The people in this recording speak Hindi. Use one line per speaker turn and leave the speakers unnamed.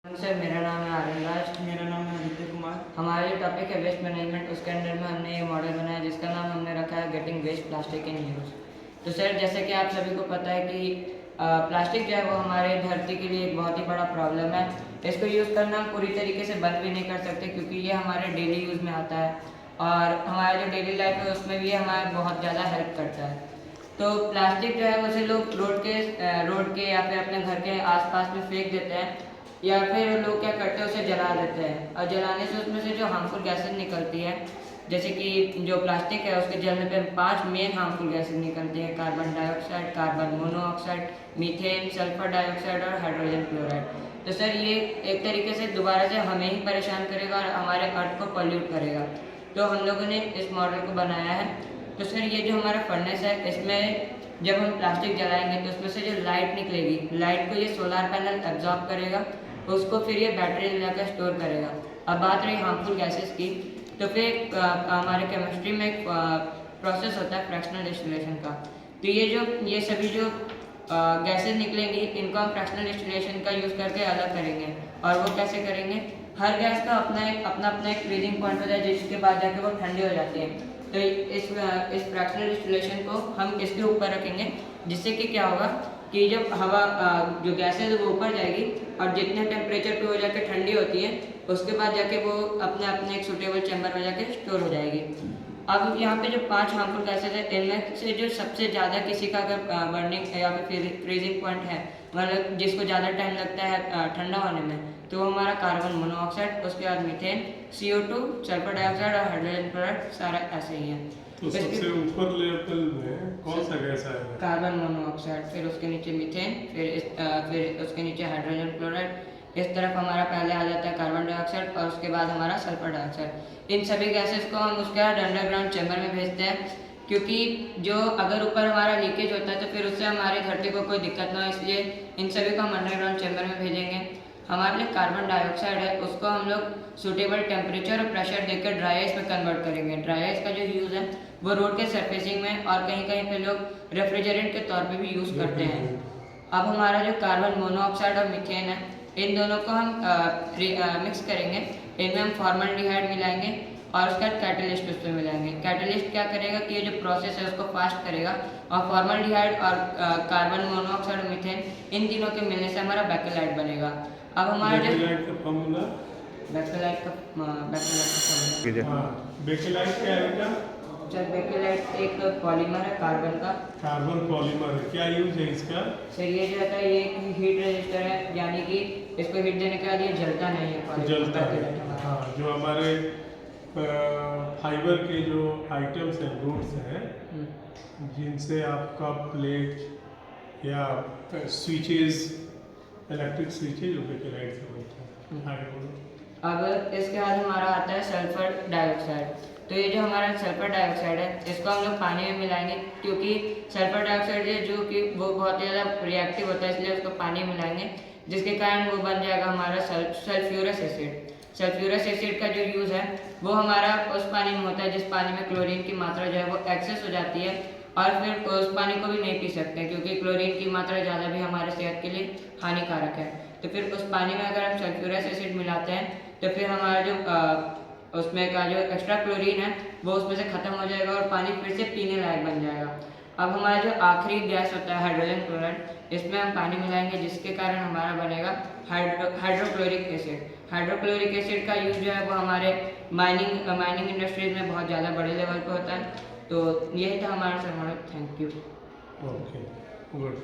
सर, मेरा नाम है आर्यन राज।
मेरा नाम है आदित्य कुमार।
हमारा जो टॉपिक है वेस्ट मैनेजमेंट, उसके अंडर में हमने ये मॉडल बनाया जिसका नाम हमने रखा है getting waste plastic in use. तो सर, जैसे कि आप सभी को पता है कि प्लास्टिक जो है वो हमारे धरती के लिए एक बहुत ही बड़ा प्रॉब्लम है। इसको यूज़ करना हम पूरी तरीके से बंद भी नहीं कर सकते क्योंकि ये हमारे डेली यूज़ में आता है और हमारा जो डेली लाइफ है उसमें भी हमारा बहुत ज़्यादा हेल्प करता है। तो प्लास्टिक जो है उसे लोग रोड के या फिर अपने घर के आसपास में फेंक देते हैं या फिर लोग क्या करते हैं उसे जला देते हैं और जलाने से उसमें से जो हार्मफुल गैसेज निकलती है, जैसे कि जो प्लास्टिक है उसके जलने पे 5 मेन हार्मफुल गैसेज निकलती है: carbon dioxide, carbon monoxide, methane, sulphur dioxide और हाइड्रोजन क्लोराइड। तो सर, ये एक तरीके से दोबारा से हमें ही परेशान करेगा और हमारे अर्थ को पॉल्यूट करेगा। तो हम लोगों ने इस मॉडल को बनाया है। तो सर, ये जो हमारा फर्नेस है इसमें जब हम प्लास्टिक जलाएंगे तो उसमें से जो लाइट निकलेगी, लाइट को ये सोलर पैनल एब्जॉर्ब करेगा, उसको फिर ये बैटरी में जाकर स्टोर करेगा। अब बात रही हार्मफुल गैसेस की, तो फिर हमारे केमिस्ट्री में एक प्रोसेस होता है फ्रैक्शनल डिस्टिलेशन का। तो ये सभी जो गैसेस निकलेंगी इनको हम फ्रैक्शनल डिस्टिलेशन का यूज़ करके अलग करेंगे। और वो कैसे करेंगे? हर गैस का अपना एक फ्रीजिंग पॉइंट होता है जिसके बाद जाके वो ठंडी हो जाती है। तो इस फ्रैक्शनल डिस्टिलेशन को हम इसके ऊपर रखेंगे जिससे कि क्या होगा कि जब हवा जो गैसेज है वो ऊपर जाएगी और जितने टेम्परेचर पे हो जाके ठंडी होती है उसके बाद जाके वो अपने अपने एक सूटेबल चैम्बर में जाके स्टोर हो जाएगी। अब यहाँ पे जो 5 हार्मफुल गैसेज है इनमें से जो सबसे ज़्यादा किसी का अगर बर्निंग या फिर फ्रीजिंग पॉइंट है, मतलब जिसको ज़्यादा टाइम लगता है ठंडा होने में, तो वो हमारा कार्बन मोनोऑक्साइड, उसके बाद मीथेन, CO2, सल्फर डाइऑक्साइड और हाइड्रोजन क्लोराइड सारा ऐसे ही है।
तो सबसे ऊपर लेवल में कौन सा गैस आएगा?
कार्बन मोनोऑक्साइड, फिर उसके नीचे मीथेन, फिर उसके नीचे हाइड्रोजन क्लोराइड। इस तरफ हमारा पहले आ जाता है कार्बन डाइऑक्साइड और उसके बाद हमारा सल्फर डाइऑक्साइड। इन सभी गैसेस को हम उसके बाद अंडरग्राउंड चैम्बर में भेजते हैं क्योंकि जो अगर ऊपर हमारा लीकेज होता है तो फिर उससे हमारी धरती को कोई दिक्कत ना हो, इसलिए इन सभी को हम अंडरग्राउंड चैम्बर में भेजेंगे। हमारे लिए कार्बन डाइऑक्साइड है उसको हम लोग सूटेबल टेम्परेचर और प्रेशर देकर ड्राई आइस में कन्वर्ट करेंगे। ड्राई आइस का जो यूज़ है वो रोड के सरफेसिंग में और कहीं कहीं पे लोग रेफ्रिजरेंट के तौर पे भी यूज़ करते हैं। अब हमारा जो कार्बन मोनोऑक्साइड और मीथेन है इन दोनों को हम मिक्स करेंगे। इनमें हम फॉर्मल्डिहाइड मिलाएंगे और उसके बाद कैटलिस्ट उसमें मिलाएंगे। कैटलिस्ट क्या करेगा कि ये जो प्रोसेस है उसको फास्ट करेगा और फॉर्मल्डिहाइड और कार्बन मोनोऑक्साइड और मीथेन इन तीनों के मिलने से हमारा बैकेलाइट बनेगा। अब हमारा जो बैकेलाइट का फॉर्मूला,
बेकेलाइट क्या है बेटा?
सर, बेकेलाइट एक पॉलीमर है कार्बन का।
कार्बन पॉलीमर है, क्या यूज है इसका?
सर, ये जो होता है ये एक हीट रेजिस्टर है, यानी कि इसको हीट देने के बाद ये जलता नहीं है।
जलता है। हाँ, जो हमारे फाइबर के जो आइटम्स हैं, गुड्स हैं, जिनसे आपका प्लेट या स्विचेस, इलेक्ट्रिक स्विचेस जो बेकेलाइट से बनते हैं।
अब इसके बाद हमारा आता है सल्फर डाइऑक्साइड। तो ये जो हमारा सल्फर डाइऑक्साइड है इसको हम लोग पानी में मिलाएंगे क्योंकि सल्फर डाइऑक्साइड है जो कि वो बहुत ज़्यादा रिएक्टिव होता है, इसलिए उसको पानी मिलाएंगे जिसके कारण वो बन जाएगा हमारा सल्फ्यूरस एसिड। सल्फ्यूरस एसिड का जो यूज़ है वो हमारा उस पानी में होता है जिस पानी में क्लोरीन की मात्रा जो है वो एक्सेस हो जाती है और फिर उस पानी को भी नहीं पी सकते क्योंकि क्लोरीन की मात्रा ज़्यादा भी हमारे सेहत के लिए हानिकारक है। तो फिर उस पानी में अगर हम सल्फ्यूरस एसिड मिलाते हैं तो फिर हमारा जो उसमें का जो एक्स्ट्रा क्लोरीन है वो उसमें से ख़त्म हो जाएगा और पानी फिर से पीने लायक बन जाएगा। अब हमारा जो आखिरी गैस होता है हाइड्रोजन क्लोराइड, इसमें हम पानी मिलाएंगे जिसके कारण हमारा बनेगा हाइड्रोक्लोरिक एसिड। हाइड्रोक्लोरिक एसिड का यूज़ जो है वो हमारे माइनिंग इंडस्ट्रीज में बहुत ज़्यादा बड़े लेवल पे होता है। तो यही था हमारा sir model. Thank you.
Okay, good.